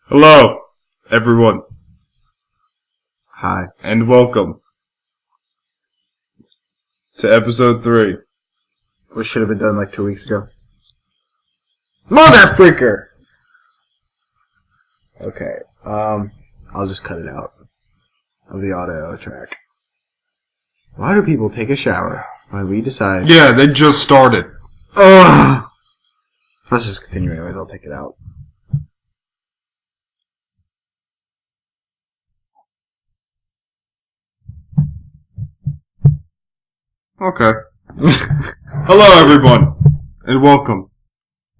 Hello, everyone. Hi. And welcome to episode 3. Which should have been done like 2 weeks ago. Motherfreaker! Okay, I'll just cut it out of the audio track. Why do people take a shower when we decide... Yeah, they just started. Ugh! Let's just continue anyways, I'll take it out. Okay. Hello, everyone, and welcome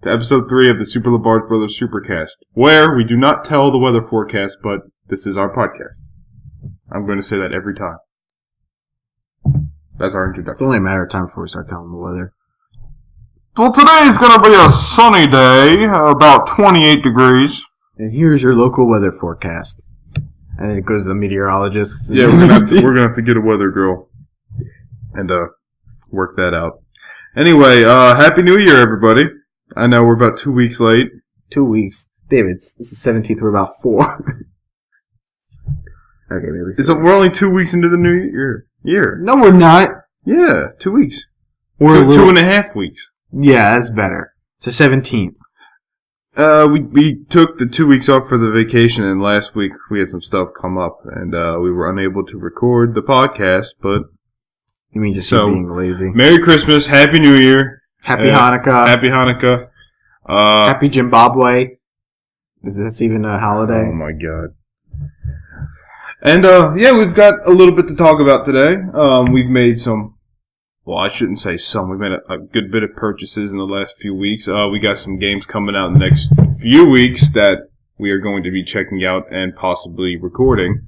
to episode 3 of the Super LeBarge Brothers SuperCast, where we do not tell the weather forecast, but this is our podcast. I'm going to say that every time. That's our introduction. It's only a matter of time before we start telling the weather. Well, today is going to be a sunny day, about 28 degrees. And here's your local weather forecast. And then it goes to the meteorologists. Yeah, we're gonna have to get a weather girl and work that out. Anyway, Happy New Year, everybody. I know we're about 2 weeks late. 2 weeks. David, this is 17th, we're about 4. Okay, maybe. We're only 2 weeks into the new year. No, we're not. Yeah, 2 weeks. We're 2.5 weeks. Yeah, that's better. It's the 17th. We took the 2 weeks off for the vacation, and last week we had some stuff come up, and we were unable to record the podcast, but... You mean just being lazy? Merry Christmas, Happy New Year. Happy Hanukkah. Happy Hanukkah. Happy Zimbabwe. If that's even a holiday. Oh my god. And, yeah, we've got a little bit to talk about today. We've made some... Well, I shouldn't say some. We've made a good bit of purchases in the last few weeks. We got some games coming out in the next few weeks that we are going to be checking out and possibly recording.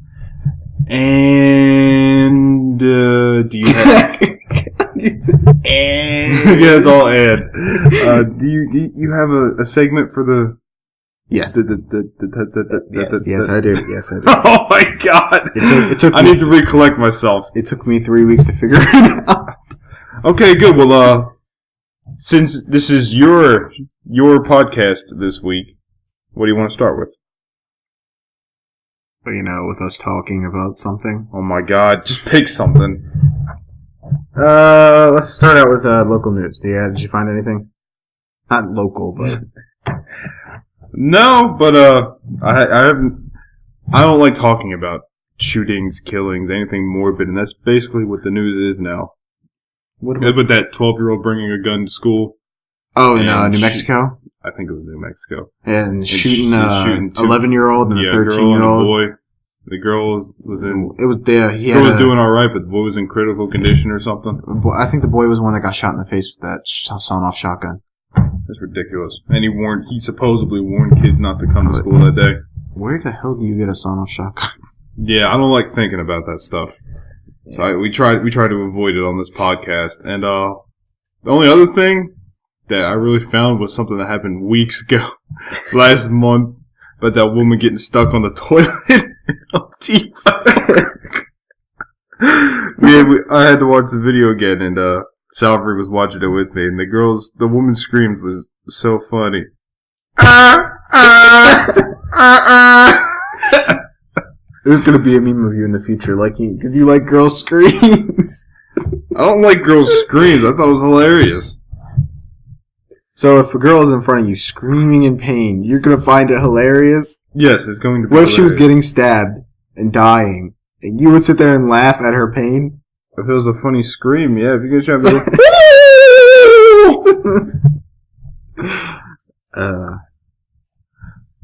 And, do you have... Yeah, it's all ad. Do you have a segment for the... Yes. Yes, I do. Yes, I do. Oh my god! It took I need to recollect myself. It took me 3 weeks to figure it out. Okay, good. Well, since this is your podcast this week, what do you want to start with? You know, with us talking about something. Oh my god, just pick something. Let's start out with local news. Did you find anything? Not local, but... No, but I don't like talking about shootings, killings, anything morbid, and that's basically what the news is now. With that 12-year-old bringing a gun to school. Oh, in New Mexico? I think it was New Mexico. And shooting 11-year-old and a 13-year-old. Boy. The girl was in... It was there. The girl was doing alright, but the boy was in critical condition or something. I think the boy was the one that got shot in the face with that sawn-off shotgun. That's ridiculous. And he supposedly warned kids not to come to school that day. Where the hell do you get a sawn-off shotgun? Yeah, I don't like thinking about that stuff. So we try to avoid it on this podcast. And the only other thing that I really found was something that happened weeks ago, last month, but that woman getting stuck on the toilet on TV. I had to watch the video again, and Salvery was watching it with me, and the woman's screams was so funny. There's gonna be a meme of you in the future, because you like girl screams. I don't like girls' screams. I thought it was hilarious. So if a girl is in front of you screaming in pain, you're gonna find it hilarious? Yes, it's going to be What hilarious. if she was getting stabbed and dying, and you would sit there and laugh at her pain? If it was a funny scream, yeah. If you guys have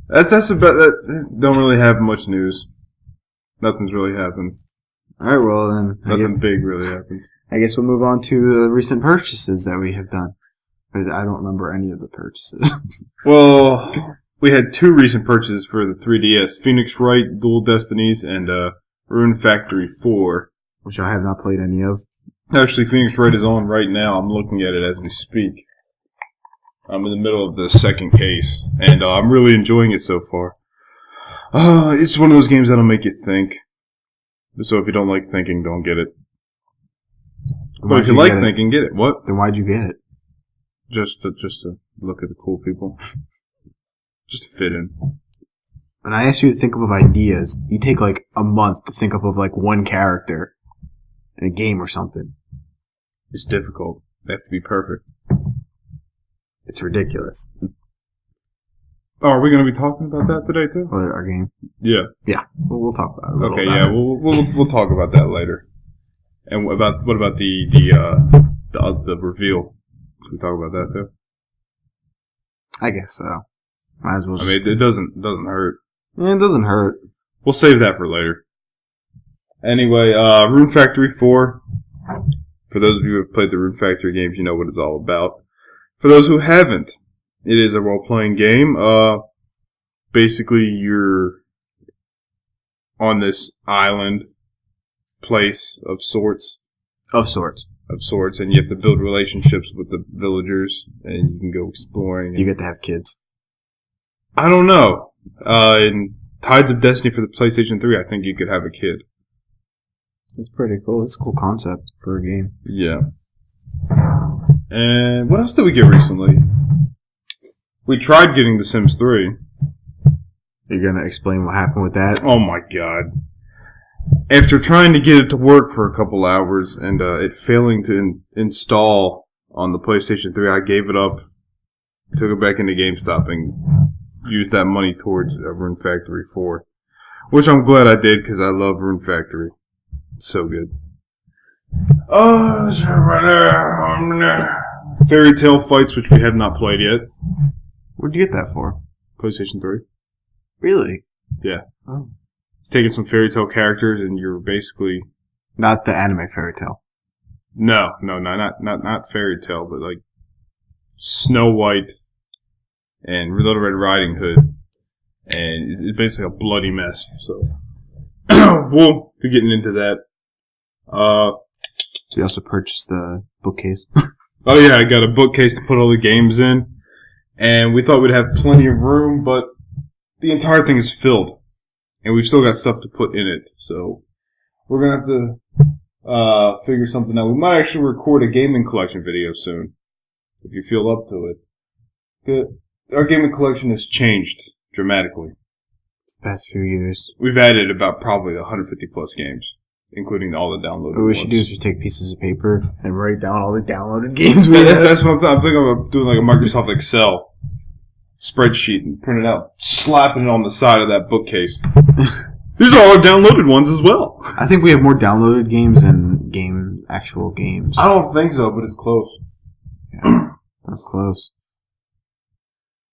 that's about that. Don't really have much news. Nothing's really happened. Alright, well then. Nothing big really happened. I guess we'll move on to the recent purchases that we have done. I don't remember any of the purchases. Well, we had 2 recent purchases for the 3DS. Phoenix Wright Dual Destinies and Rune Factory 4. Which I have not played any of. Actually, Phoenix Wright is on right now. I'm looking at it as we speak. I'm in the middle of the second case, and I'm really enjoying it so far. It's one of those games that'll make you think. So if you don't like thinking, don't get it. But if you like thinking, get it. What? Then why'd you get it? Just to look at the cool people. Just to fit in. when I ask you to think up of ideas, you take like a month to think up of like one character in a game or something. It's difficult. They have to be perfect. It's ridiculous. Oh, are we going to be talking about that today too? What, our game? Yeah. Yeah, we'll talk about it. A little Okay, about yeah, it. we'll talk about that later. And what about the reveal? Should we talk about that too? I guess so. Might as well. I mean, it doesn't hurt. Yeah, it doesn't hurt. We'll save that for later. Anyway, Rune Factory 4. For those of you who have played the Rune Factory games, you know what it's all about. For those who haven't, it is a role-playing game. Basically, you're on this island place of sorts. Of sorts. And you have to build relationships with the villagers, and you can go exploring. You get to have kids. I don't know. In Tides of Destiny for the PlayStation 3, I think you could have a kid. It's pretty cool. It's a cool concept for a game. Yeah. And what else did we get recently? We tried getting The Sims 3. You're going to explain what happened with that? Oh my god. After trying to get it to work for a couple hours and it failing to install on the PlayStation 3, I gave it up, took it back into GameStop, and used that money towards Rune Factory 4. Which I'm glad I did, because I love Rune Factory. It's so good. Oh, Fairy Tale Fights, which we have not played yet. Where'd you get that for? PlayStation 3. Really? Yeah. Oh. It's taking some Fairy Tale characters, and you're basically... Not the anime Fairy Tale. No, not Fairy Tale, but like Snow White and Little Red Riding Hood. And it's basically a bloody mess, so... we'll be getting into that. You also purchased the bookcase. Oh yeah, I got a bookcase to put all the games in. And we thought we'd have plenty of room, but the entire thing is filled. And we've still got stuff to put in it. So we're going to have to figure something out. We might actually record a gaming collection video soon, if you feel up to it. Our gaming collection has changed dramatically. The past few years. We've added about probably 150 plus games, including all the downloaded What we ones. should do is just take pieces of paper and write down all the downloaded games we have. That's what I'm thinking about doing, like a Microsoft Excel spreadsheet and print it out, slapping it on the side of that bookcase. These are all our downloaded ones as well. I think we have more downloaded games than actual games. I don't think so, but it's close. Yeah, that's close.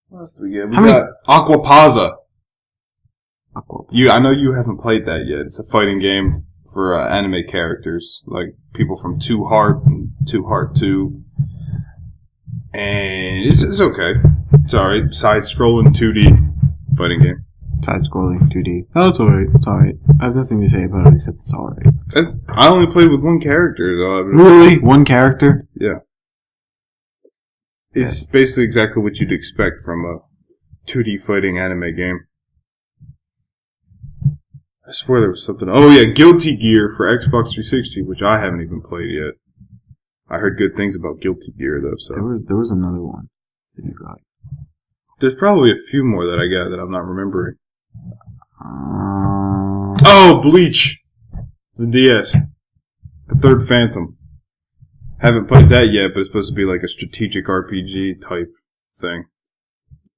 What else do we get? We got Aquapazza. I know you haven't played that yet. It's a fighting game for anime characters, like people from Two Heart and Two Heart 2. And it's okay. It's alright. Side-scrolling 2D fighting game. Side-scrolling 2D. Oh, it's alright. It's alright. I have nothing to say about it except it's alright. I only played with one character, though. Really? One character? Yeah. It's basically exactly what you'd expect from a 2D fighting anime game. I swear there was something. Oh yeah, Guilty Gear for Xbox 360, which I haven't even played yet. I heard good things about Guilty Gear though. So there was another one that you got. There's probably a few more that I got that I'm not remembering. Oh, Bleach, the DS, the third Phantom. Haven't played that yet, but it's supposed to be like a strategic RPG type thing.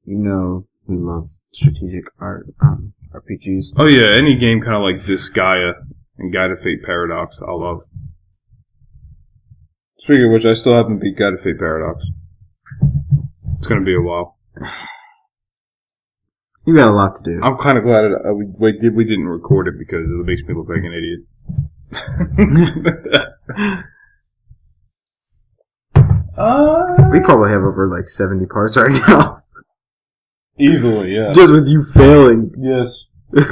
You know, we love strategic RPGs. Oh yeah, any game kind of like Disgaea and Guide of Fate Paradox, I love. Speaking of which, I still haven't beat Guide of Fate Paradox. It's gonna be a while. You got a lot to do. I'm kind of glad we didn't record it because it makes me look like an idiot. We probably have over like 70 parts right now. Easily, yeah. Just with you failing. Yes. I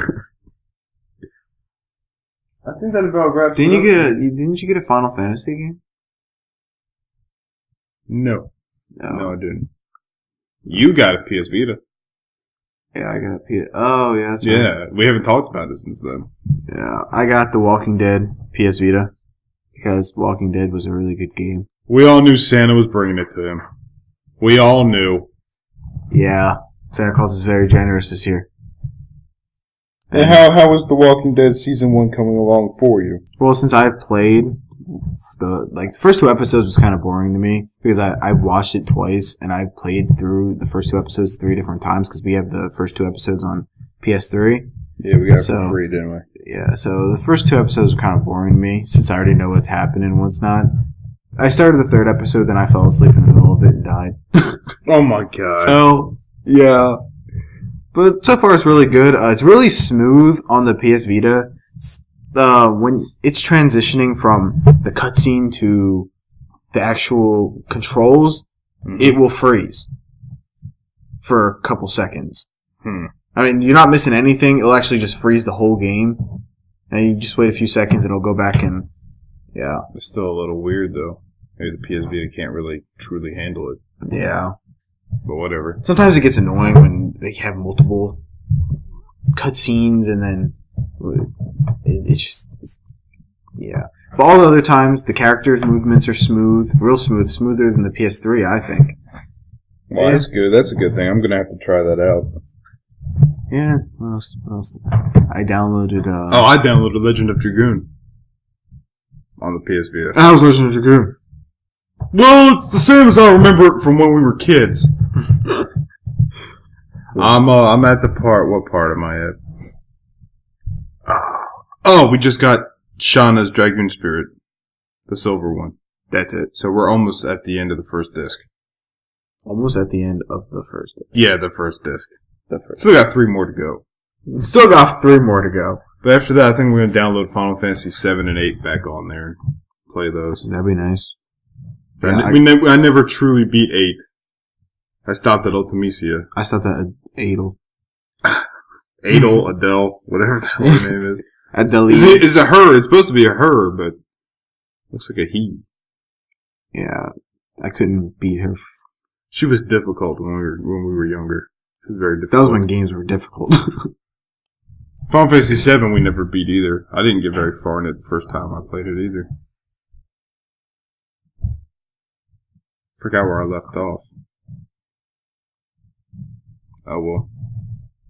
think that about wraps Didn't it up. Didn't you get a Final Fantasy game? No, I didn't. You got a PS Vita. Yeah, I got a PS. Oh, yeah, that's right. Yeah, we haven't talked about it since then. Yeah, I got The Walking Dead PS Vita because Walking Dead was a really good game. We all knew Santa was bringing it to him. We all knew. Yeah, Santa Claus is very generous this year. And how was The Walking Dead Season 1 coming along for you? Well, since I've played, the first 2 episodes was kind of boring to me because I watched it twice and I've played through the first 2 episodes 3 different times because we have the first 2 episodes on PS3. Yeah, we got it for free, didn't we? Yeah, so the first 2 episodes were kind of boring to me since I already know what's happening and what's not. I started the 3rd episode, then I fell asleep in the middle of it and died. Oh my god. So, yeah. But so far it's really good. It's really smooth on the PS Vita. When it's transitioning from the cutscene to the actual controls, it will freeze for a couple seconds. I mean, you're not missing anything. It'll actually just freeze the whole game. And you just wait a few seconds and it'll go back and, yeah. It's still a little weird, though. Maybe the PS Vita can't really truly handle it. Yeah. But whatever. Sometimes it gets annoying when they have multiple cutscenes and then yeah. But all the other times, the characters' movements are smooth, real smooth, smoother than the PS3, I think. Well, that's good. That's a good thing. I'm going to have to try that out. Yeah. What else? I downloaded... I downloaded Legend of Dragoon on the PS Vita. How was Legend of Dragoon? Well, it's the same as I remember it from when we were kids. I'm at the part. What part am I at? We just got Shauna's Dragoon Spirit, the silver one. That's it. So we're almost at the end of the first disc. Almost at the end of the first disc. Yeah, the first disc. Still got 3 more to go. Still got 3 more to go. But after that, I think we're going to download Final Fantasy 7 and 8 back on there and play those. That'd be nice. Yeah, I never truly beat 8. I stopped at Ultimisia. I stopped at Adel. Adel, Adele, whatever the hell her name is. Adele. It's a her. It's supposed to be a her, but looks like a he. Yeah, I couldn't beat her. She was difficult when we were younger. She was very difficult. That was when games were difficult. Final Fantasy 7 we never beat either. I didn't get very far in it the first time I played it either. Forgot where I left off. Oh well.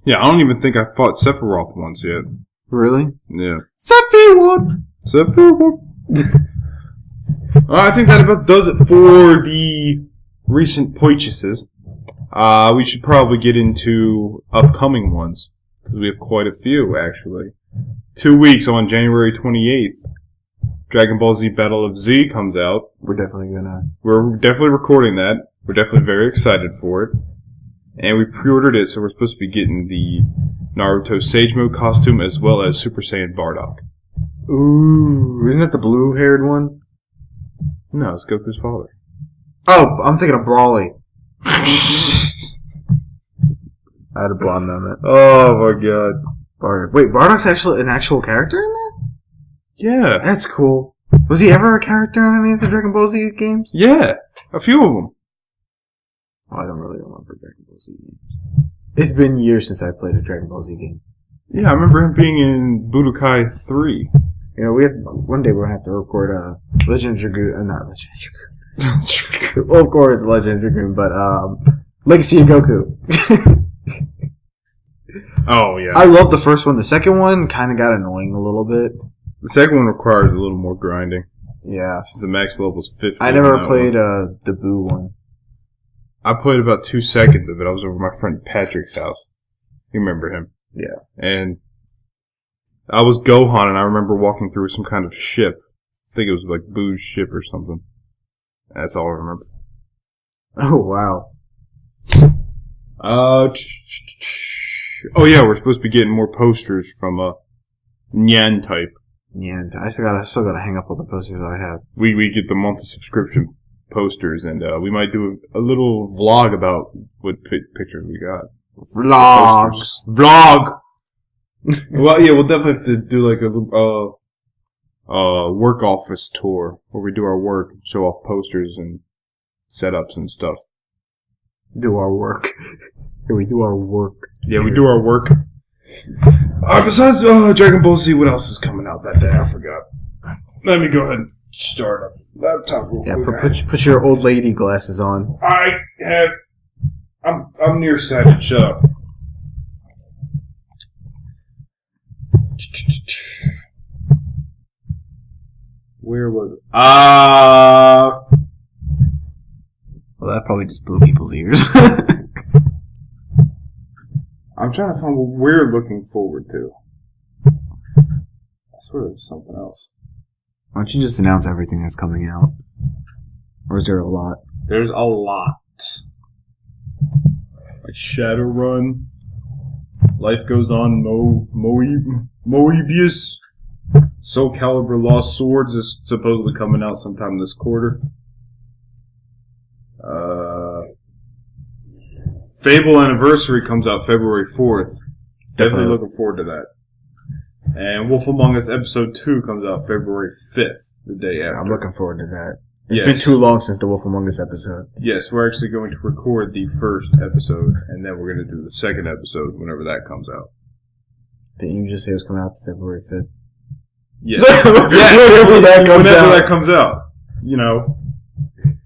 Yeah, I don't even think I fought Sephiroth once yet. Really? Yeah. Sephiroth! I think that about does it for the recent purchases. We should probably get into upcoming ones. Because we have quite a few, actually. 2 weeks on January 28th. Dragon Ball Z Battle of Z comes out. We're definitely recording that. We're definitely very excited for it. And we pre-ordered it, so we're supposed to be getting the Naruto Sage Mode costume as well as Super Saiyan Bardock. Ooh, isn't that the blue-haired one? No, it's Goku's father. Oh, I'm thinking of Brawly. I had a blonde moment. Oh my god. Bardock. Wait, Bardock's actually an actual character in that? Yeah. That's cool. Was he ever a character in any of the Dragon Ball Z games? Yeah, a few of them. Well, I don't really remember Dragon Ball Z games. It's been years since I played a Dragon Ball Z game. Yeah, I remember him being in Budokai 3. You know, one day we're going to have to record Legend of Dragoon. Not Legend of Dragoon. Well, of course, Legend of Dragoon, but Legacy of Goku. Oh, yeah. I love the first one. The second one kind of got annoying a little bit. The second one requires a little more grinding. Yeah. Since the max level's 50. I never played the Boo one. I played about 2 seconds of it. I was over my friend Patrick's house. You remember him? Yeah. And I was Gohan, and I remember walking through some kind of ship. I think it was like Boo's ship or something. That's all I remember. Oh, wow. Oh yeah, we're supposed to be getting more posters from Nyan type. Nyan. I still gotta hang up all the posters I have. We get the monthly subscription posters, and we might do a little vlog about what pictures we got. Vlog. Well, yeah, we'll definitely have to do like a work office tour where we do our work, show off posters and setups and stuff. Do our work. Here we do our work. Yeah, we do our work. Besides Dragon Ball Z, what else is coming out that day? I forgot. Let me go ahead and start up laptop real quick. Put your old lady glasses on. I'm nearsighted. Shut up. was it? Well, that probably just blew people's ears. I'm trying to find what we're looking forward to. I swear there's something else. Why don't you just announce everything that's coming out? Or is there a lot? There's a lot. Like Shadowrun, Life Goes On, Moebius, Soul Calibur Lost Swords is supposedly coming out sometime this quarter. Fable Anniversary comes out February 4th. Definitely looking forward to that. And Wolf Among Us Episode 2 comes out February 5th, the day after. I'm looking forward to that. It's been too long since the Wolf Among Us episode. Yes, we're actually going to record the first episode, and then we're going to do the second episode whenever that comes out. Didn't you just say it was coming out February 5th? Yes. Whenever that comes out. You know.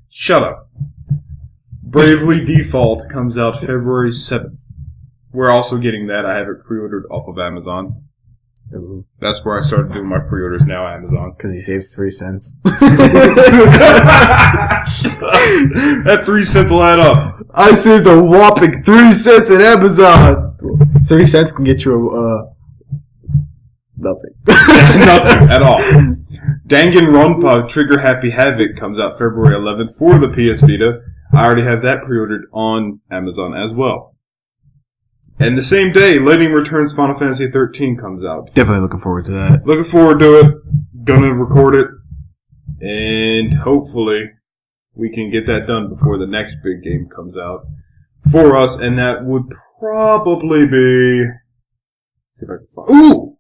Shut up. Bravely Default comes out February 7th. We're also getting that. I have it pre-ordered off of Amazon. Ooh. That's where I started doing my pre-orders now, Amazon. Because he saves 3 cents. That 3 cents will add up. I saved a whopping 3 cents at Amazon. 30 cents can get you nothing. Nothing at all. Danganronpa Trigger Happy Havoc comes out February 11th for the PS Vita. I already have that pre-ordered on Amazon as well. And the same day, Lightning Returns Final Fantasy 13 comes out. Definitely looking forward to that. Looking forward to it. Gonna record it. And hopefully we can get that done before the next big game comes out for us. And that would probably be... See if I can find... Ooh!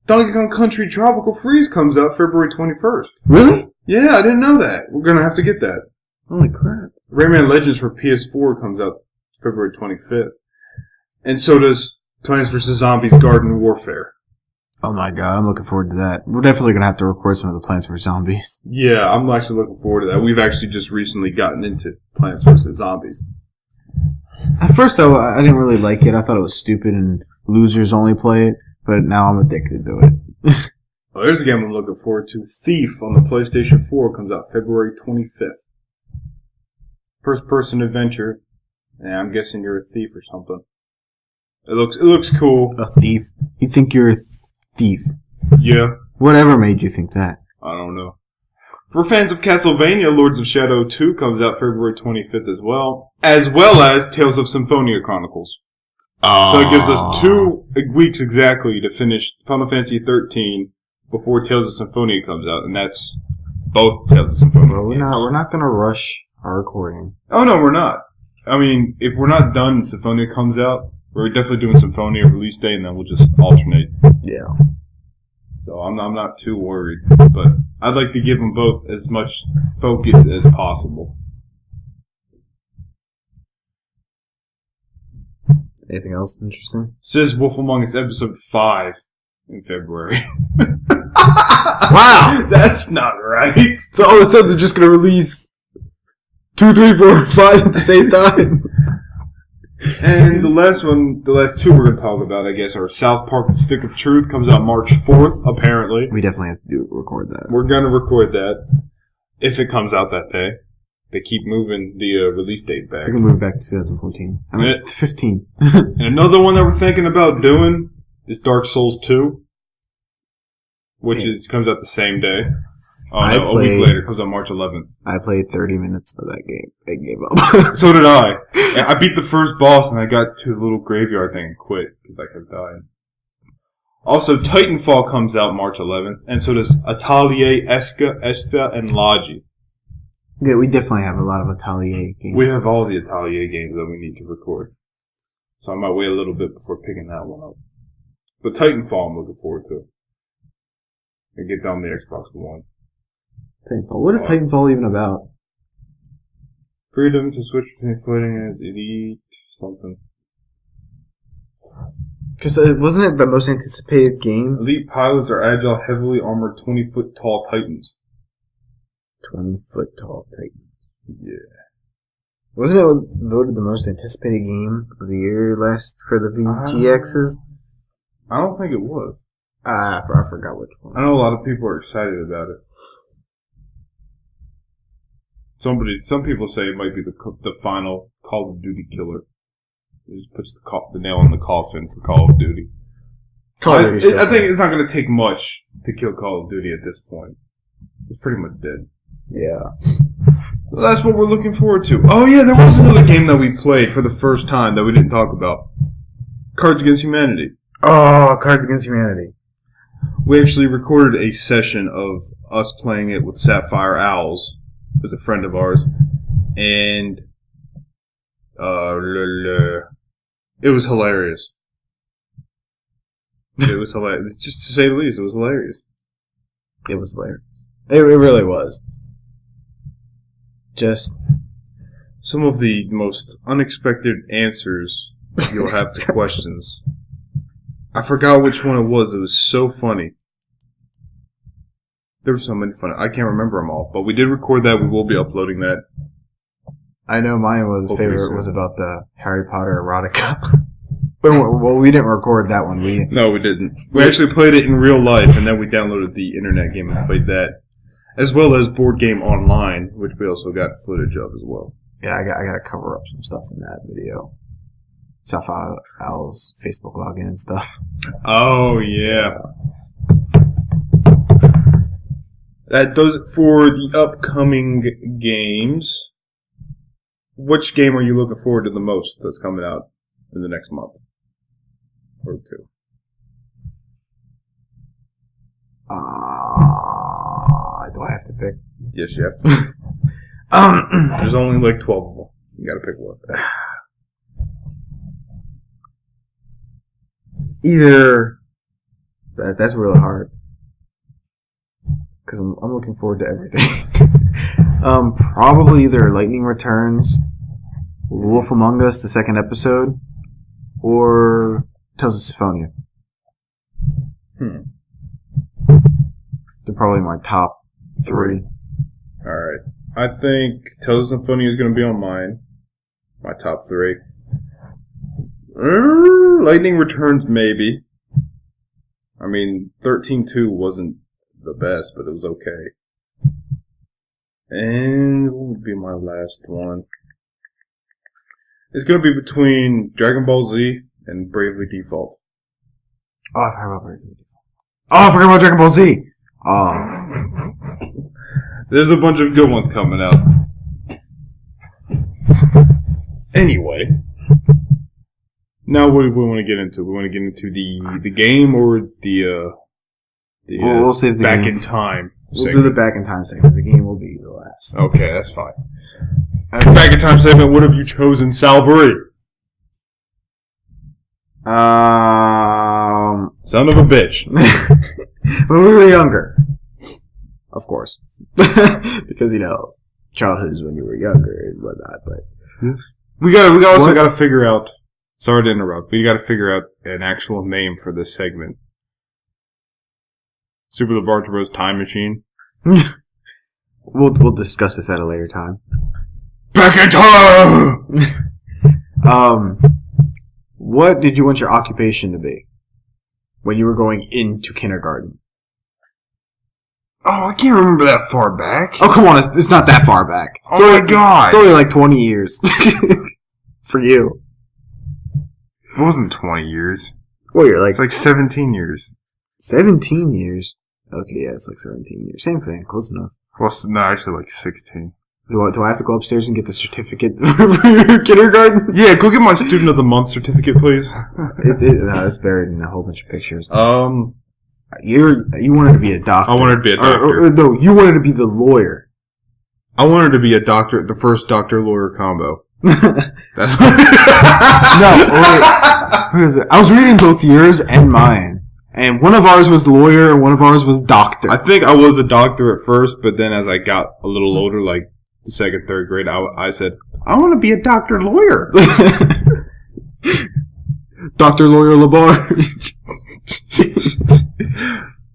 Donkey Kong Country Tropical Freeze comes out February 21st. Really? Yeah, I didn't know that. We're gonna have to get that. Holy crap. Rayman Legends for PS4 comes out February 25th. And so does Plants vs. Zombies Garden Warfare. Oh my god, I'm looking forward to that. We're definitely going to have to record some of the Plants vs. Zombies. Yeah, I'm actually looking forward to that. We've actually just recently gotten into Plants vs. Zombies. At first, I didn't really like it. I thought it was stupid and losers only play it. But now I'm addicted to it. Well, there's a game I'm looking forward to. Thief on the PlayStation 4 comes out February 25th. First-person adventure. And I'm guessing you're a thief or something. It looks cool. A thief? You think you're a thief? Yeah. Whatever made you think that? I don't know. For fans of Castlevania, Lords of Shadow 2 comes out February 25th as well as Tales of Symphonia Chronicles. So it gives us 2 weeks exactly to finish Final Fantasy 13 before Tales of Symphonia comes out, and that's both Tales of Symphonia. Well, we're not going to rush our recording. Oh no, we're not. I mean, if we're not done, Symphonia comes out. We're definitely doing Symphonia release day, and then we'll just alternate. Yeah. So I'm not too worried, but I'd like to give them both as much focus as possible. Anything else interesting? Says Wolf Among Us Episode 5 in February. Wow! That's not right. So all of a sudden they're just going to release 2, 3, 4, 5 at the same time. And the last two we're going to talk about, I guess, are South Park The Stick of Truth comes out March 4th, apparently. We definitely have to record that. We're going to record that if it comes out that day. They keep moving the release date back. They're going to move back to 2014. I mean, 15. And another one that we're thinking about doing is Dark Souls 2, which comes out the same day. A week later. It comes out March 11th. I played 30 minutes of that game. I gave up. So did I. I beat the first boss, and I got to the little graveyard thing and quit, because I kept dying. Also, Titanfall comes out March 11th, and so does Atelier, Esta, and Logi. Yeah, we definitely have a lot of Atelier games. We have all the Atelier games that we need to record. So I might wait a little bit before picking that one up. But Titanfall I'm looking forward to. And get down the Xbox One. Titanfall. What is Titanfall even about? Freedom to switch between fighting as elite something. Because wasn't it the most anticipated game? Elite pilots are agile, heavily armored, 20-foot tall titans. 20-foot tall titans. Yeah. Wasn't it voted the most anticipated game of the year last for the VGXs? I don't think it was. I forgot which one. I know a lot of people are excited about it. Some people say it might be the final Call of Duty killer. It just puts the nail in the coffin for Call of Duty. I think it's not going to take much to kill Call of Duty at this point. It's pretty much dead. Yeah. So that's what we're looking forward to. Oh yeah, there was another game that we played for the first time that we didn't talk about. Cards Against Humanity. Oh, Cards Against Humanity. We actually recorded a session of us playing it with Sapphire Owls, who's a friend of ours, and it was hilarious. It was hilarious. Just to say the least, it was hilarious. It was hilarious. It really was. Just some of the most unexpected answers you'll have to questions. I forgot which one it was. It was so funny. There were so many funny. I can't remember them all, but we did record that. We will be uploading that. I know mine was favorite was about the Harry Potter erotica. Well, we didn't record that one. No, we didn't. We actually played it in real life, and then we downloaded the internet game and played that, as well as Board Game Online, which we also got footage of as well. Yeah, I got to cover up some stuff in that video. Sapphire Owl's Facebook login and stuff. Oh yeah. That does it for the upcoming games. Which game are you looking forward to the most that's coming out in the next month? Or two. Do I have to pick? Yes, you have to. There's only like 12 of them. You gotta pick one. Either... That's really hard. Because I'm looking forward to everything. Probably either Lightning Returns, Wolf Among Us, the second episode, or Tales of Symphonia. They're probably my top 3. Alright. I think Tales of Symphonia is going to be on mine. My top 3. Lightning Returns, maybe. I mean, 13-2 wasn't the best, but it was okay. And what would be my last one? It's going to be between Dragon Ball Z and Bravely Default. Oh, I forgot about Bravely Default. Oh, I forgot about Dragon Ball Z! Oh. There's a bunch of good ones coming out. Anyway. Now what do we want to get into? We want to get into the game or we'll save the back game. In time We'll segment. do the back in time segment. The game will be the last. Okay, that's fine. Back in time segment, what have you chosen, Salvery? Son of a bitch. When we were younger. Of course. Because, childhood is when you were younger and whatnot, but... Yes. We also gotta figure out... Sorry to interrupt, but you gotta figure out an actual name for this segment. Super the Barge Bros Time Machine. We'll discuss this at a later time. Back in time! What did you want your occupation to be when you were going into kindergarten? Oh, I can't remember that far back. Oh, come on. It's not that far back. Oh my god. It's only like 20 years. For you. It wasn't 20 years. Well, you're like... It's like 17 years. 17 years? Okay, yeah, it's like 17 years. Same thing. Close enough. Well, no, actually like 16. Do I have to go upstairs and get the certificate for your kindergarten? Yeah, go get my Student of the Month certificate, please. It's buried in a whole bunch of pictures. You wanted to be a doctor. I wanted to be a doctor. No, you wanted to be the lawyer. I wanted to be a doctor, the first doctor-lawyer combo. That's No, wait. I was reading both yours and mine. And one of ours was lawyer and one of ours was doctor. I think I was a doctor at first, but then as I got a little older, like the second, third grade, I said, I want to be a doctor-lawyer. Dr. Lawyer Labarge.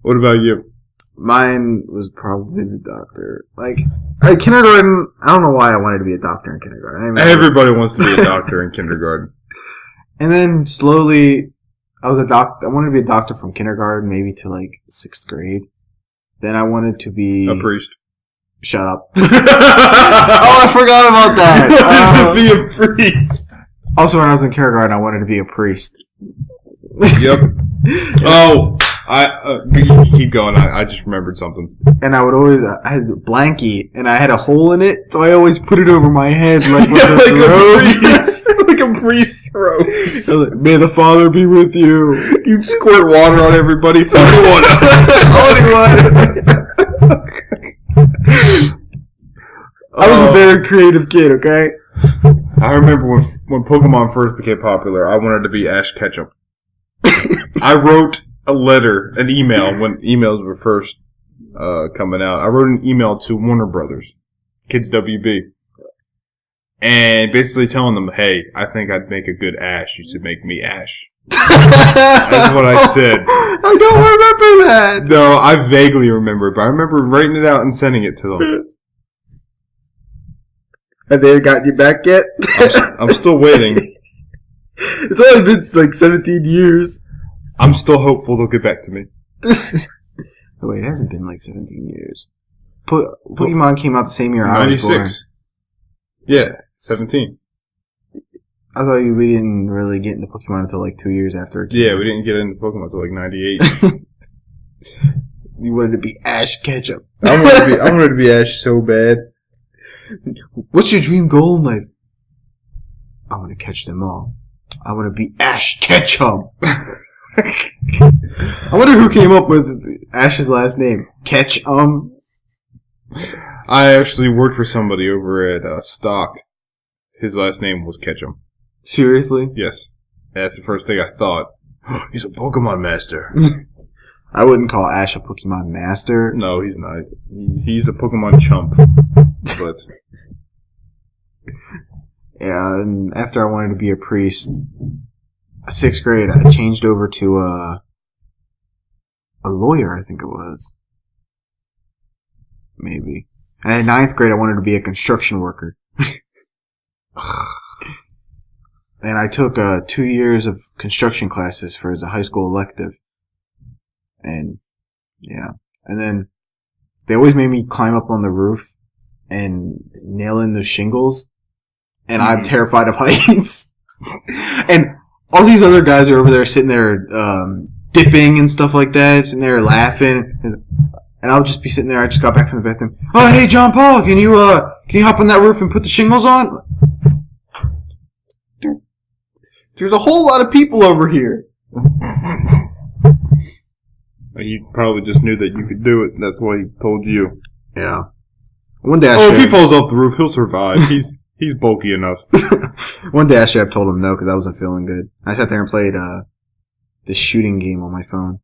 What about you? Mine was probably the doctor. Like, kindergarten, I don't know why I wanted to be a doctor in kindergarten. Everybody wants to be a doctor in kindergarten. And then slowly, I wanted to be a doctor from kindergarten, maybe to like 6th grade. Then I wanted to be... A priest. Shut up. Oh, I forgot about that. To be a priest. Also, when I was in kindergarten, I wanted to be a priest. Yep. Oh, keep going. I just remembered something. And I would always, I had a blankie, and I had a hole in it, so I always put it over my head like with a priest. Like a priest robes. Like, may the Father be with you. You squirt water on everybody. 41. 41. I was a very creative kid, okay? I remember when Pokemon first became popular, I wanted to be Ash Ketchum. I wrote a letter, an email, when emails were first coming out. I wrote an email to Warner Brothers, Kids WB, and basically telling them, hey, I think I'd make a good Ash. You should make me Ash. That's what I said. I don't remember that. No, I vaguely remember, but I remember writing it out and sending it to them. Have they gotten you back yet? I'm still waiting. It's only been like 17 years. I'm still hopeful they'll get back to me. Oh, wait, it hasn't been like 17 years. Pokemon came out the same year I was born. 96. Yeah, 17. I thought we didn't really get into Pokemon until like 2 years after. Yeah, we didn't get into Pokemon until like 98. You wanted to be Ash Ketchum. I wanted to be Ash so bad. What's your dream goal in life? I want to catch them all. I want to be Ash Ketchum. I wonder who came up with Ash's last name. Ketchum. I actually worked for somebody over at Stock. His last name was Ketchum. Seriously? Yes. That's the first thing I thought. He's a Pokemon master. I wouldn't call Ash a Pokemon master. No, he's not. He's a Pokemon chump. But yeah, and after I wanted to be a priest, 6th grade, I changed over to a lawyer, I think it was. Maybe. And in 9th grade, I wanted to be a construction worker. And I took 2 years of construction classes as a high school elective. And, yeah. And then they always made me climb up on the roof and nail in the shingles. And I'm terrified of heights. And all these other guys are over there sitting there dipping and stuff like that, sitting there laughing. And I'll just be sitting there. I just got back from the bathroom. Oh, hey, John Paul, can you hop on that roof and put the shingles on? There's a whole lot of people over here. He probably just knew that you could do it. That's why he told you. Yeah. One day if he falls off the roof, he'll survive. He's bulky enough. One day I should have told him no because I wasn't feeling good. I sat there and played this shooting game on my phone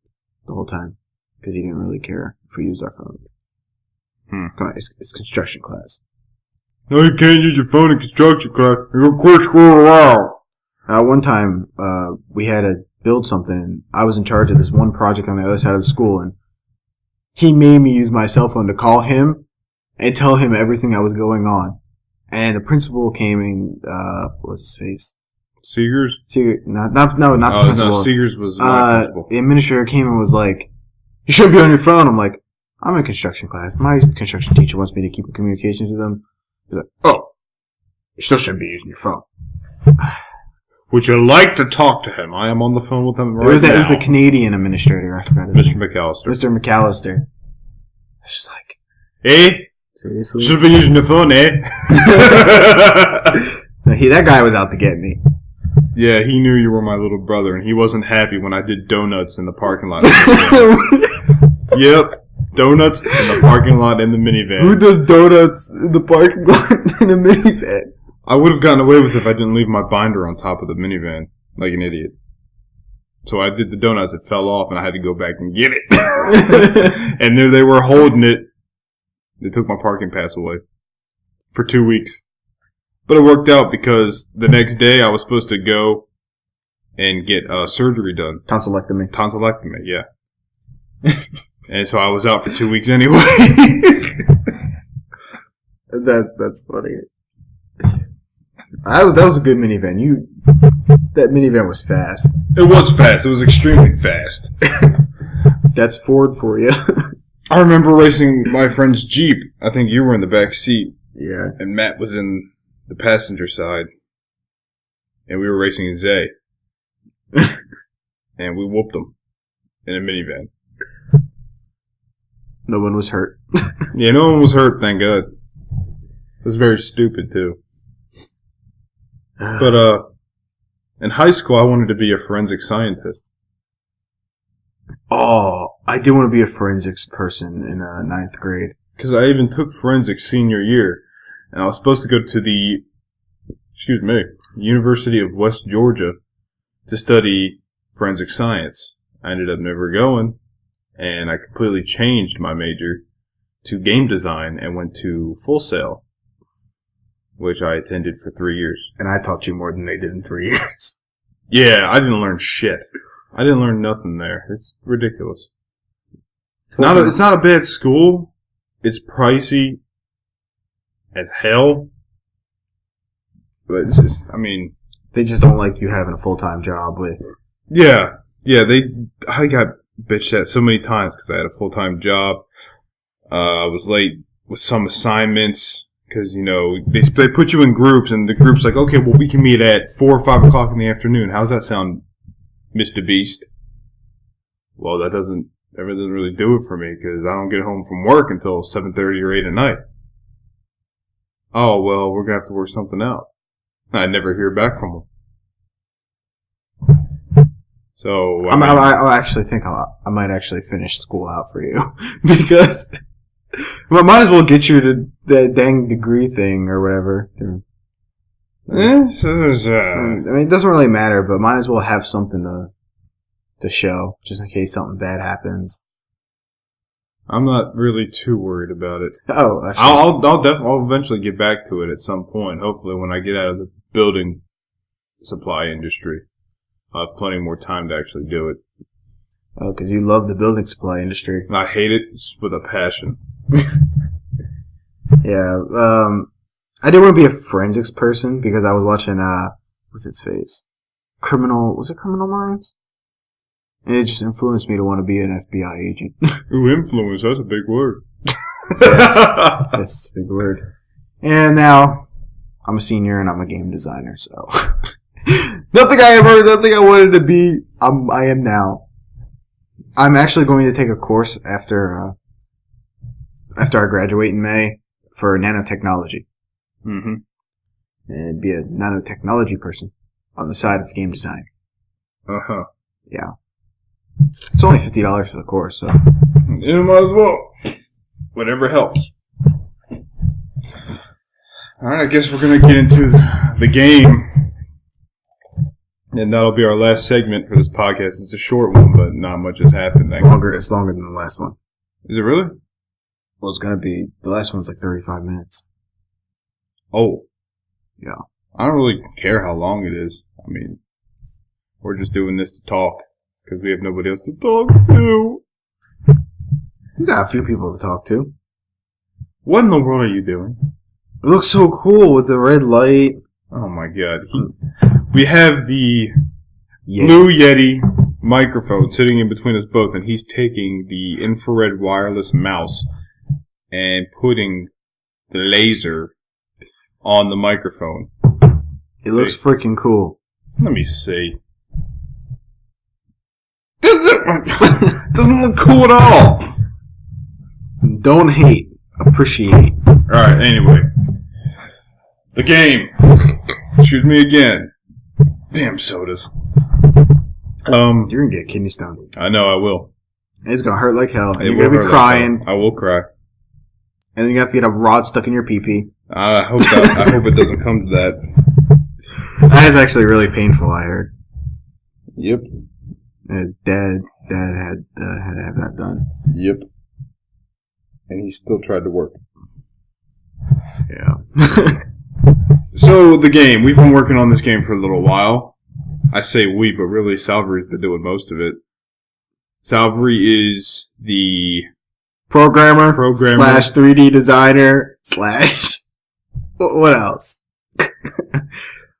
the whole time because he didn't really care if we used our phones. Come on, it's construction class. No, you can't use your phone in construction class. You're quit screwing around. One time, we had to build something, and I was in charge of this one project on the other side of the school, and he made me use my cell phone to call him and tell him everything that was going on. And the principal came in, what was his face? Seegers? Not the principal. No, Seegers was my principal. The administrator came and was like, you shouldn't be on your phone. I'm like, I'm in construction class. My construction teacher wants me to keep in communications with them. He's like, oh, you still shouldn't be using your phone. Would you like to talk to him? I am on the phone with him right now. It was a Canadian administrator. I forgot his name. Mr. McAllister. Mr. McAllister. It's just like, eh? Seriously? Should be using your phone, eh? That guy was out to get me. Yeah, he knew you were my little brother, and he wasn't happy when I did donuts in the parking lot. Yep, donuts in the parking lot in the minivan. Who does donuts in the parking lot in a minivan? I would have gotten away with it if I didn't leave my binder on top of the minivan, like an idiot. So I did the donuts, it fell off, and I had to go back and get it. And there they were holding it. They took my parking pass away for 2 weeks. But it worked out because the next day I was supposed to go and get surgery done. Tonsillectomy. Tonsillectomy, yeah. And so I was out for 2 weeks anyway. That's funny. That was a good minivan. That minivan was fast. It was fast. It was extremely fast. That's Ford for you. I remember racing my friend's Jeep. I think you were in the back seat. Yeah. And Matt was in the passenger side. And we were racing Zay. And we whooped him in a minivan. No one was hurt. Yeah, no one was hurt, thank God. It was very stupid, too. But, in high school, I wanted to be a forensic scientist. Oh, I did want to be a forensics person in 9th grade. Because I even took forensics senior year. And I was supposed to go to the, University of West Georgia to study forensic science. I ended up never going. And I completely changed my major to game design and went to Full Sail, which I attended for 3 years. And I taught you more than they did in 3 years. Yeah, I didn't learn shit. I didn't learn nothing there. It's ridiculous. It's not a bad school. It's pricey as hell. But it's just, they just don't like you having a full-time job with... Yeah, I got bitched at so many times because I had a full-time job. I was late with some assignments because, they put you in groups and the group's like, okay, well, we can meet at 4 or 5 o'clock in the afternoon. How's that sound, Mr. Beast? Well, that doesn't really do it for me because I don't get home from work until 7:30 or 8 at night. Oh, well, we're going to have to work something out. I never hear back from them. So I actually think I might actually finish school out for you because I might as well get you to the dang degree thing or whatever. It doesn't really matter, but might as well have something to show just in case something bad happens. I'm not really too worried about it. Oh, actually, I'll eventually get back to it at some point. Hopefully, when I get out of the building supply industry, I'll have plenty more time to actually do it. Oh, because you love the building supply industry. I hate it with a passion. Yeah, I did want to be a forensics person because I was watching, what's its face? Was it Criminal Minds? And it just influenced me to want to be an FBI agent. Ooh, influence, that's a big word. Yes, that's a big word. And now, I'm a senior and I'm a game designer, so. Nothing I wanted to be, I am now. I'm actually going to take a course after I graduate in May for nanotechnology. Mm-hmm. And be a nanotechnology person on the side of game design. Uh-huh. Yeah. It's only $50 for the course, so. You might as well. Whatever helps. Alright, I guess we're going to get into the game. And that'll be our last segment for this podcast. It's a short one, but not much has happened. It's longer than the last one. Is it really? Well, it's going to be, the last one's like 35 minutes. Oh. Yeah. I don't really care how long it is. We're just doing this to talk. Because we have nobody else to talk to. We got a few people to talk to. What in the world are you doing? It looks so cool with the red light. Oh my god. We have the Yeti. Blue Yeti microphone sitting in between us both, and he's taking the infrared wireless mouse and putting the laser on the microphone. It looks freaking cool. Let me see. Doesn't look cool at all. Don't hate. Appreciate. Alright, anyway. The game. Excuse me again. Damn sodas. You're gonna get a kidney stone. I know, I will. It's gonna hurt like hell. And It you're will gonna be hurt crying. like hell. I will cry. And then you have to get a rod stuck in your pee-pee. I hope it doesn't come to that. That is actually really painful, I heard. Yep. Dad had to have that done. Yep. And he still tried to work. Yeah. So, the game. We've been working on this game for a little while. I say we, but really Salvary's been doing most of it. Salvary is the Programmer slash 3D designer slash... What else?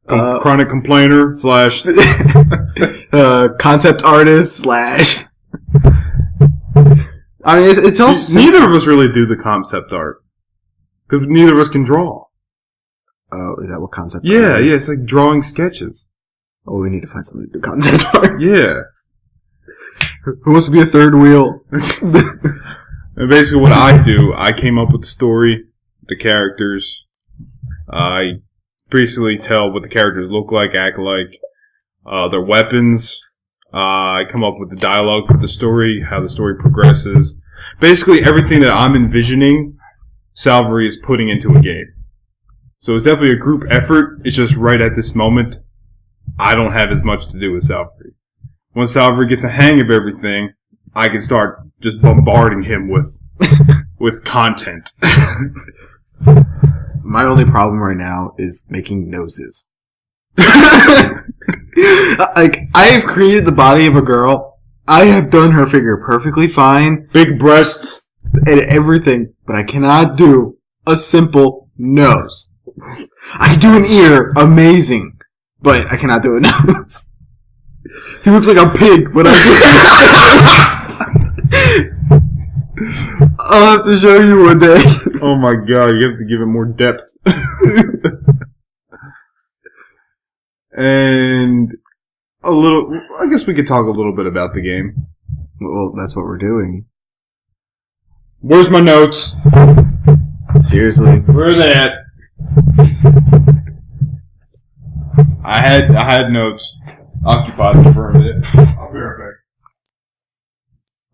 chronic complainer slash... concept artist slash... I mean, it's all neither of us really do the concept art because neither of us can draw. Oh, is that what concept art Yeah, is? yeah, it's like drawing sketches. Oh, we need to find something to do concept art. Yeah. Who wants to be a third wheel? And basically what I do, I came up with the story, the characters. I basically tell what the characters look like, act like, their weapons. I come up with the dialogue for the story, how the story progresses. Basically everything that I'm envisioning, Salvery is putting into a game. So it's definitely a group effort. It's just right at this moment, I don't have as much to do with Salvery. Once Salvery gets a hang of everything, I can start just bombarding him with content. My only problem right now is making noses. Like, I have created the body of a girl. I have done her figure perfectly fine. Big breasts. And everything. But I cannot do a simple nose. I can do an ear. Amazing. But I cannot do a nose. He looks like a pig when I do. I'll have to show you one day. Oh my god, you have to give it more depth. And I guess we could talk a little bit about the game. Well, that's what we're doing. Where's my notes? Seriously. Where are they at? I had notes. Occupied them for a minute. I'll be right back.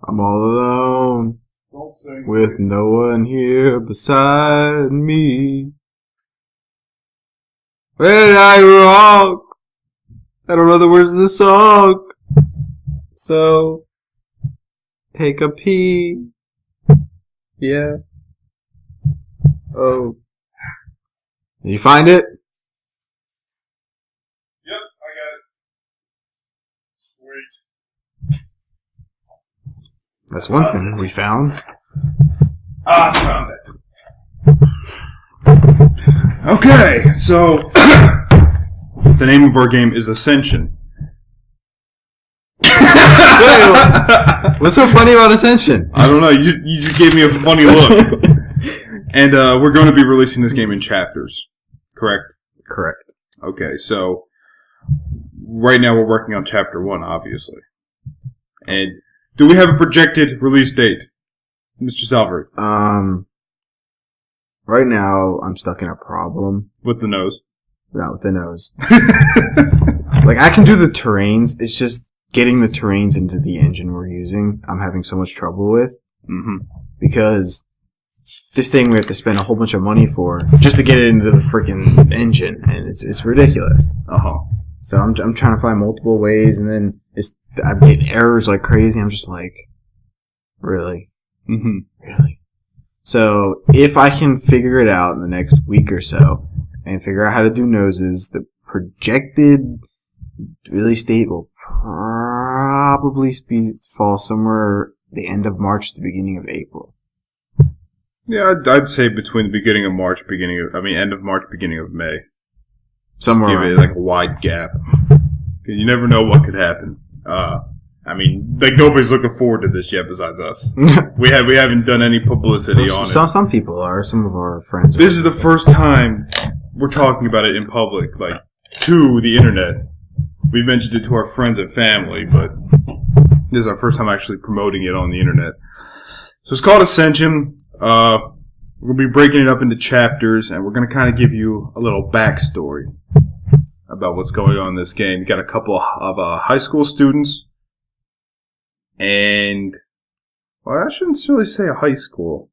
I'm all alone. Don't sing. With no one here beside me. Where did I wrong? I don't know the words of the song. So, take a pee. Yeah. Oh. Did you find it? Yep, I got it. Sweet. That's one thing we found. I found it. Okay, so the name of our game is Ascension. What's so funny about Ascension? I don't know. You just gave me a funny look. And we're going to be releasing this game in chapters, correct? Correct. Okay, so right now we're working on chapter 1, obviously. And do we have a projected release date, Mr. Salvery? Right now I'm stuck in a problem. With the nose? Not with the nose. Like, I can do the terrains. It's just getting the terrains into the engine we're using. I'm having so much trouble with. Mm-hmm. Because this thing we have to spend a whole bunch of money for just to get it into the freaking engine, and it's ridiculous. Uh-huh. So I'm trying to find multiple ways, and then I'm getting errors like crazy. I'm just like, really? Mm-hmm. Really? So if I can figure it out in the next week or so, and figure out how to do noses, the projected release date will probably fall somewhere the end of March, the beginning of April. Yeah, I'd say between the beginning of March, end of March, beginning of May. Somewhere Just give it like a wide gap. You never know what could happen. Nobody's looking forward to this yet besides us. We haven't done any publicity on it. Some people are. Some of our friends are. This is the first time we're talking about it in public, like, to the internet. We mentioned it to our friends and family, but this is our first time actually promoting it on the internet. So it's called Ascension. We're going to be breaking it up into chapters, and we're going to kind of give you a little backstory about what's going on in this game. You got a couple of high school students, and, well, I shouldn't really say a high school.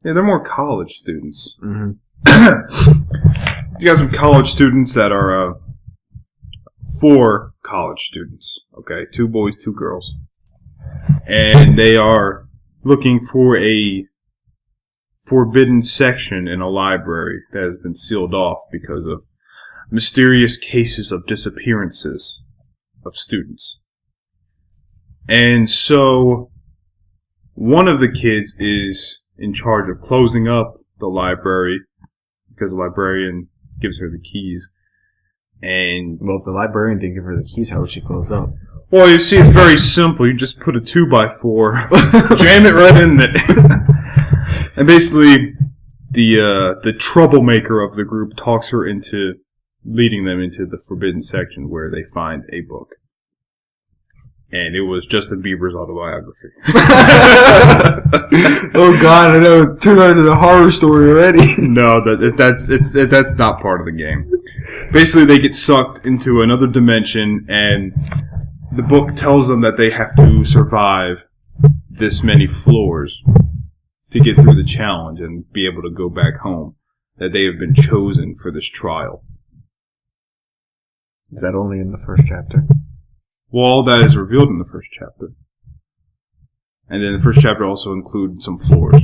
Yeah, they're more college students. Mm-hmm. You got some college students that are 4 college students. Okay, 2 boys, 2 girls. And they are looking for a forbidden section in a library that has been sealed off because of mysterious cases of disappearances of students. And so one of the kids is in charge of closing up the library because the librarian gives her the keys. And well, if the librarian didn't give her the keys, how would she close up? Well, you see, it's very simple. You just put a 2x4, jam it right in there. And basically, the troublemaker of the group talks her into leading them into the forbidden section where they find a book. And it was Justin Bieber's autobiography. Oh God, I know. It turned out into the horror story already. No, that's not part of the game. Basically, they get sucked into another dimension, and the book tells them that they have to survive this many floors to get through the challenge and be able to go back home. That they have been chosen for this trial. Is that only in the first chapter? Well, all that is revealed in the first chapter. And then the first chapter also includes some floors.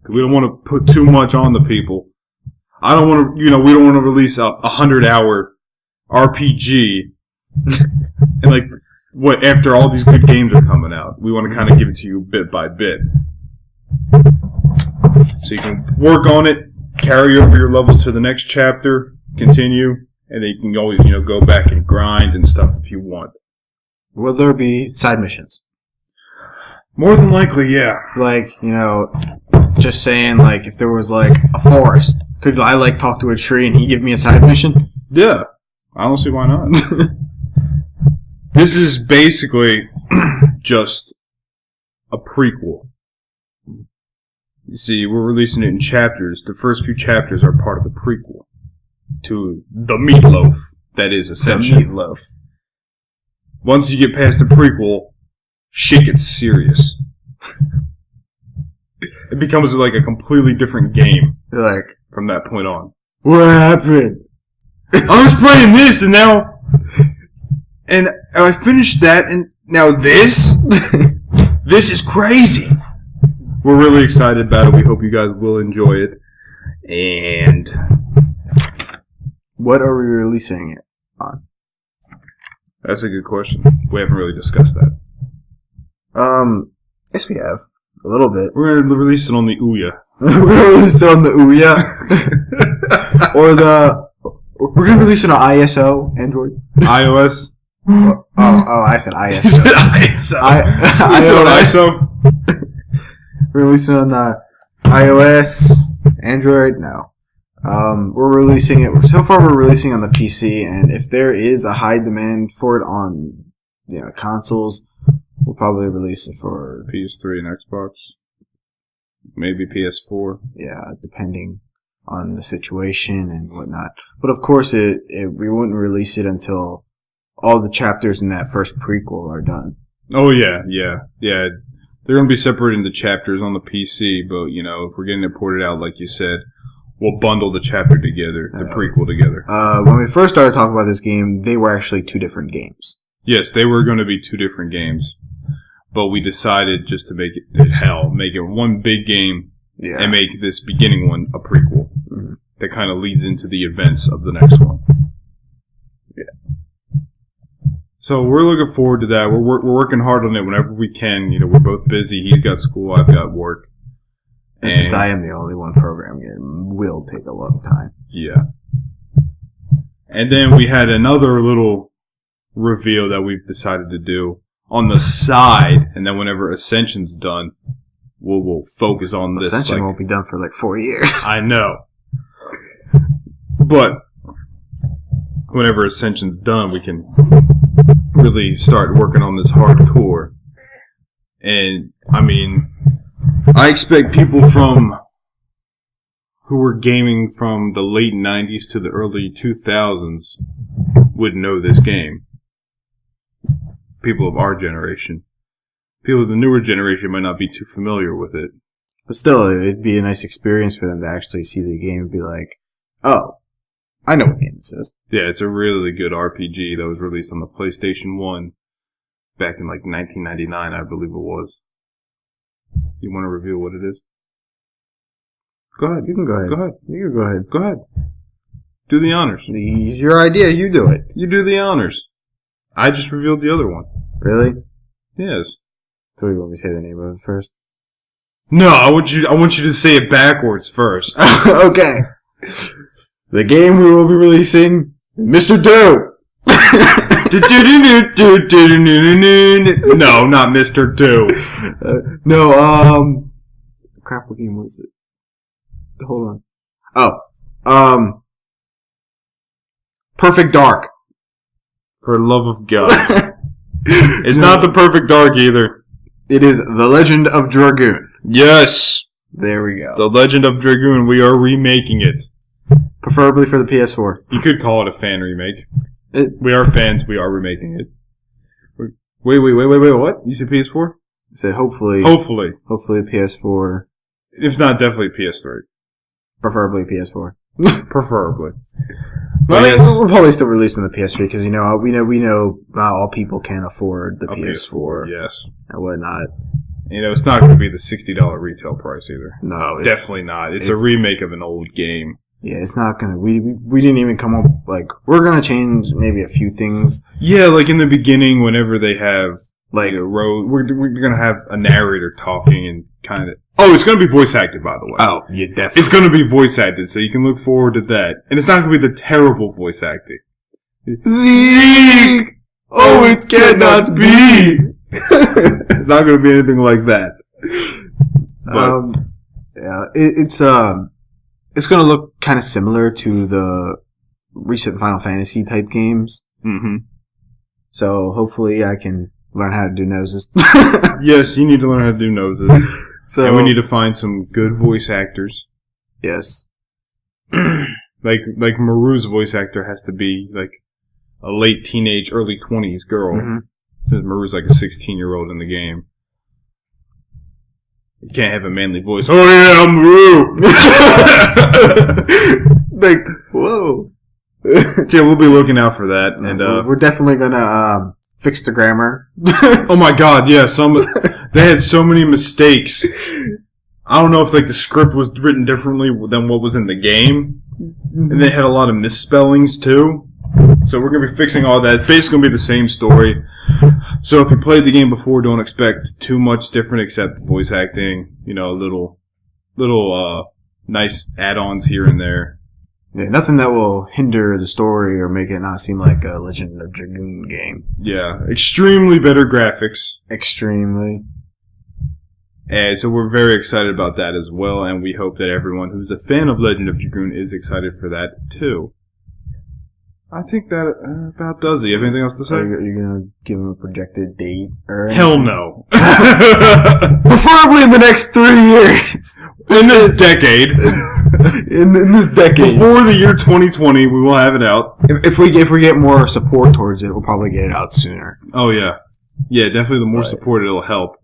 We don't want to put too much on the people. I don't want to, we don't want to release a 100-hour RPG. And after all these good games are coming out, we want to kind of give it to you bit by bit. So you can work on it, carry over your levels to the next chapter, continue, and then you can always, go back and grind and stuff if you want. Will there be side missions? More than likely, yeah. Just saying, if there was, a forest, could I, talk to a tree and he give me a side mission? Yeah. I don't see why not. This is basically just a prequel. You see, we're releasing it in chapters. The first few chapters are part of the prequel to the meatloaf that is Ascension. The meatloaf. Once you get past the prequel, shit gets serious. It becomes a completely different game. From that point on. What happened? I was playing this, and now... And I finished that, and now this? This is crazy. We're really excited about it. We hope you guys will enjoy it. And... What are we releasing it on? That's a good question. We haven't really discussed that. Yes, we have. A little bit. We're going to release it on the Ouya. We're going to release it on the Ouya. We're going to release it on ISO, Android. iOS. I said ISO. ISO. We're releasing it on iOS, Android. No. We're releasing it. So far, we're releasing on the PC, and if there is a high demand for it on consoles, we'll probably release it for PS3 and Xbox. Maybe PS4. Yeah, depending on the situation and whatnot. But of course, we wouldn't release it until all the chapters in that first prequel are done. Oh, yeah. They're going to be separated into chapters on the PC, but, if we're getting it ported out, like you said, we'll bundle the chapter together, the prequel together. When we first started talking about this game, they were actually two different games. Yes, they were going to be two different games. But we decided just to make it one big game and make this beginning one a prequel that kind of leads into the events of the next one. Yeah. So we're looking forward to that. We're working hard on it whenever we can. We're both busy. He's got school. I've got work. And since I am the only one programming it, will take a long time. Yeah. And then we had another little reveal that we've decided to do on the side, and then whenever Ascension's done, we'll focus on this. Ascension won't be done for 4 years. I know. But whenever Ascension's done, we can really start working on this hardcore. And, I expect people who were gaming from the late 90s to the early 2000s would know this game. People of our generation. People of the newer generation might not be too familiar with it. But still, it'd be a nice experience for them to actually see the game and be like, oh, I know what game this is. Yeah, it's a really good RPG that was released on the PlayStation 1 back in 1999, I believe it was. You want to reveal what it is? Go ahead. You can go ahead. Go ahead. You can go ahead. Go ahead. Do the honors. It's your idea. You do it. You do the honors. I just revealed the other one. Really? Yes. So you want me to say the name of it first? No, I want you to say it backwards first. Okay. The game we will be releasing, Mr. Do. No, not Mr. 2. Crap, what game was it? Hold on. Perfect Dark. For the love of God. It's not the Perfect Dark either. It is The Legend of Dragoon. Yes! There we go. The Legend of Dragoon. We are remaking it. Preferably for the PS4. You could call it a fan remake. We are fans. We are remaking it. Wait, what? You said PS4? I said hopefully the PS4. If not, definitely PS3. Preferably PS4. Preferably. Well, I mean, we're probably still releasing the PS3 because we know not all people can afford the PS4. Yes. And whatnot. It's not going to be the $60 retail price either. No, definitely not. It's a remake of an old game. Yeah, it's not gonna. We didn't even come up we're gonna change maybe a few things. Yeah, in the beginning, whenever they have a road, we're gonna have a narrator talking and kind of. Oh, it's gonna be voice acted, by the way. Oh, yeah, definitely. It's gonna be voice acted, so you can look forward to that. And it's not gonna be the terrible voice acting. Zeke! Oh, it cannot be! It's not gonna be anything like that. But, yeah, it's going to look kind of similar to the recent Final Fantasy type games. Mm-hmm. So hopefully I can learn how to do noses. Yes, you need to learn how to do noses. And we need to find some good voice actors. Yes. like Maru's voice actor has to be a late teenage, early 20s girl. Mm-hmm. Since Maru's a 16-year-old in the game. You can't have a manly voice. Oh yeah, I'm Maru! Whoa. Yeah, we'll be looking out for that. And we're definitely gonna fix the grammar. Oh my god, yeah, they had so many mistakes. I don't know if the script was written differently than what was in the game. And they had a lot of misspellings too. So we're going to be fixing all that. It's basically going to be the same story. So if you played the game before, don't expect too much different except voice acting, little nice add-ons here and there. Yeah, nothing that will hinder the story or make it not seem like a Legend of Dragoon game. Yeah, extremely better graphics. Extremely. And so we're very excited about that as well, and we hope that everyone who's a fan of Legend of Dragoon is excited for that too. I think that about does it. You have anything else to say? Are you going to give him a projected date? Or hell no. Preferably in the next 3 years. In this decade. in this decade. Before the year 2020, we will have it out. If we get more support towards it, we'll probably get it out sooner. Oh, yeah. Yeah, definitely the more support, it'll help.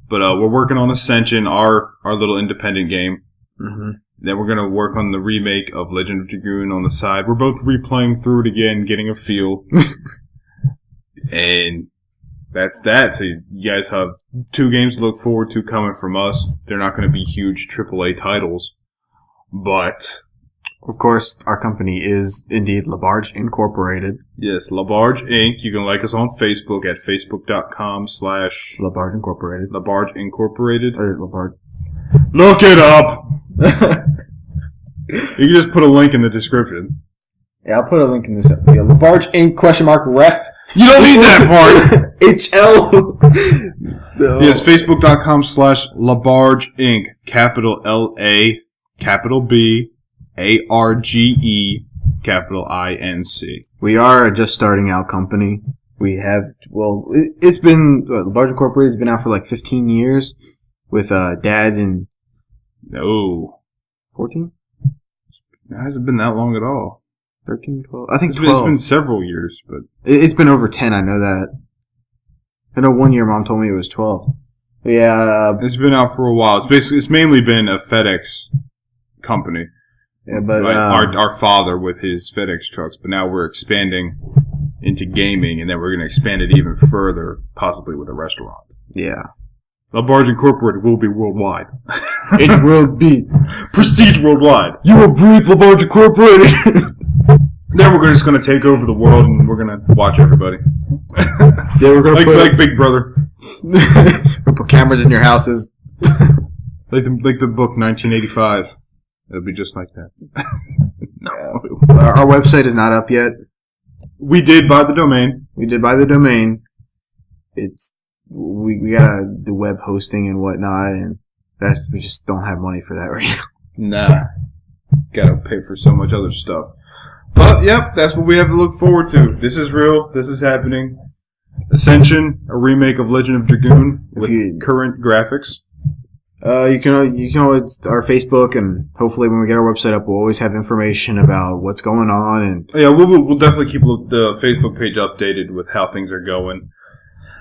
But we're working on Ascension, our little independent game. Mm-hmm. Then we're going to work on the remake of Legend of Dragoon on the side. We're both replaying through it again, getting a feel. And that's that. So you guys have 2 games to look forward to coming from us. They're not going to be huge AAA titles. But, of course, our company is indeed Labarge Incorporated. Yes, Labarge Inc. You can like us on Facebook at facebook.com/Labarge Incorporated. Labarge Incorporated. Or Labarge. Look it up! You can just put a link in the description. Yeah, I'll put a link in this. Yeah, Labarge Inc. _ref. You don't need that part! HL. No. Yes, facebook.com/Labarge Inc. Capital LA, capital B, ARGE, capital INC. We are a just starting out company. We have, it's been, Labarge Incorporated has been out for 15 years with Dad and... No. 14? It hasn't been that long at all. 13, 12? I think 12. It's been several years, but... It's been over 10, I know that. I know 1 year Mom told me it was 12. But yeah... It's been out for a while. It's mainly been a FedEx company. Yeah, but... our father with his FedEx trucks, but now we're expanding into gaming, and then we're going to expand it even further, possibly with a restaurant. Yeah. Labarge Incorporated will be worldwide. It will be. Prestige worldwide. You will breathe Labarge Incorporated. Then we're just going to take over the world and we're going to watch everybody. Yeah, we're going to like Big Brother. We'll put cameras in your houses. like the book 1985. It'll be just like that. No. Our website is not up yet. We did buy the domain. We did buy the domain. We gotta do web hosting and whatnot, and we just don't have money for that right now. Nah. Gotta pay for so much other stuff. But, yep, that's what we have to look forward to. This is real. This is happening. Ascension, a remake of Legend of Dragoon with current graphics. You can always, our Facebook, and hopefully when we get our website up, we'll always have information about what's going on. And yeah, we'll definitely keep the Facebook page updated with how things are going.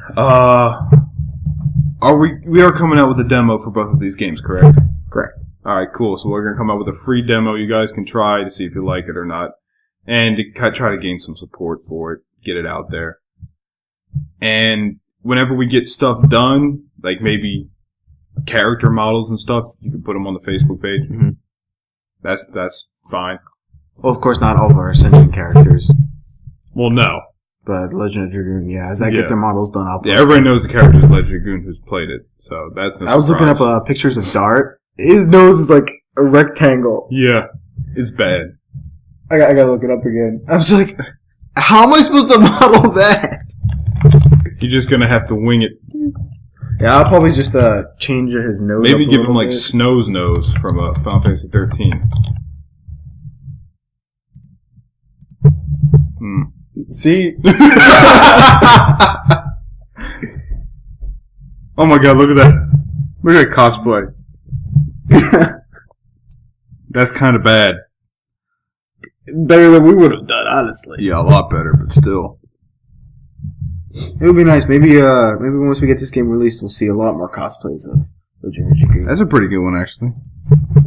We are coming out with a demo for both of these games, correct? Correct. All right, cool. So we're gonna come out with a free demo. You guys can try to see if you like it or not, and to try to gain some support for it, get it out there. And whenever we get stuff done, like maybe character models and stuff, you can put them on the Facebook page. Mm-hmm. That's fine. Well, of course, not all of our Ascension characters. Well, no. But Legend of Dragoon, yeah. As I get their models done, I'll post everybody knows the characters of Legend of Dragoon who's played it, so that's no surprise. I was looking up pictures of Dart. His nose is like a rectangle. Yeah, it's bad. I gotta look it up again. I was like, how am I supposed to model that? You're just gonna have to wing it. Yeah, I'll probably just change his nose. Maybe give him like Snow's nose from Final Fantasy 13. See? Oh my god, look at that. Look at that cosplay. That's kind of bad. Better than we would have done, honestly. Yeah, a lot better, but still. It would be nice. Maybe once we get this game released, we'll see a lot more cosplays of Legend of Dragoon. That's a pretty good one, actually.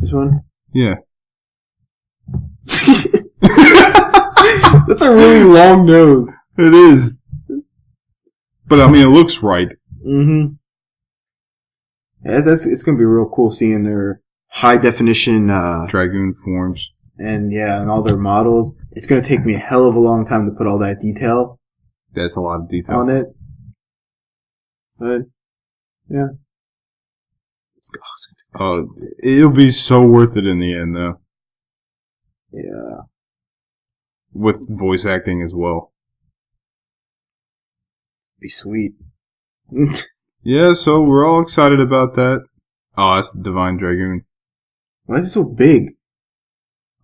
This one? Yeah. That's a really long nose. It is. But, I mean, it looks right. Mm-hmm. Yeah, it's going to be real cool seeing their high-definition... Dragoon forms. And, yeah, and all their models. It's going to take me a hell of a long time to put all that detail... That's a lot of detail. On it. But, yeah. It'll be so worth it in the end, though. Yeah. With voice acting as well. Be sweet. Yeah, so we're all excited about that. Oh, that's the Divine Dragoon. Why is it so big?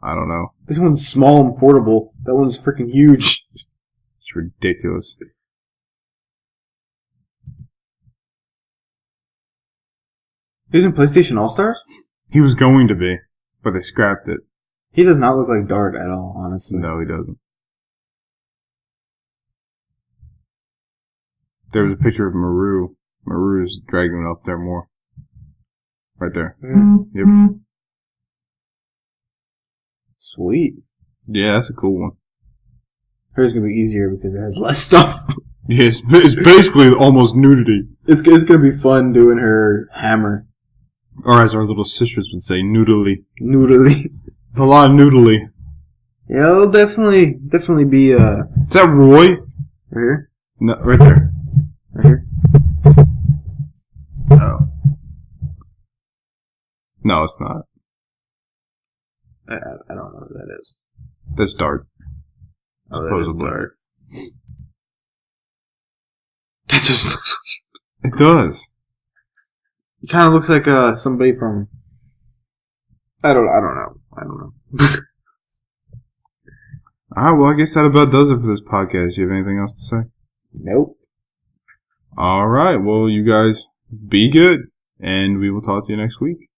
I don't know. This one's small and portable. That one's freaking huge. It's ridiculous. He's in PlayStation All-Stars? He was going to be, but they scrapped it. He does not look like Dart at all, honestly. No, he doesn't. There was a picture of Maru. Maru's dragging up there more. Right there. Mm-hmm. Yep. Sweet. Yeah, that's a cool one. Hers is going to be easier because it has less stuff. Yeah, it's basically almost nudity. It's going to be fun doing her hammer. Or as our little sisters would say, noodly. Noodly. It's a lot of noodly. Yeah, it'll definitely be, Is that Roy? Right here? No, right there. Right here? Oh. No, it's not. I don't know who that is. That's Dart. Oh, that is Dart. That just looks weird. It does. He kind of looks like somebody from... I don't know. Alright, well, I guess that about does it for this podcast. Do you have anything else to say? Nope. Alright, well, you guys be good, and we will talk to you next week.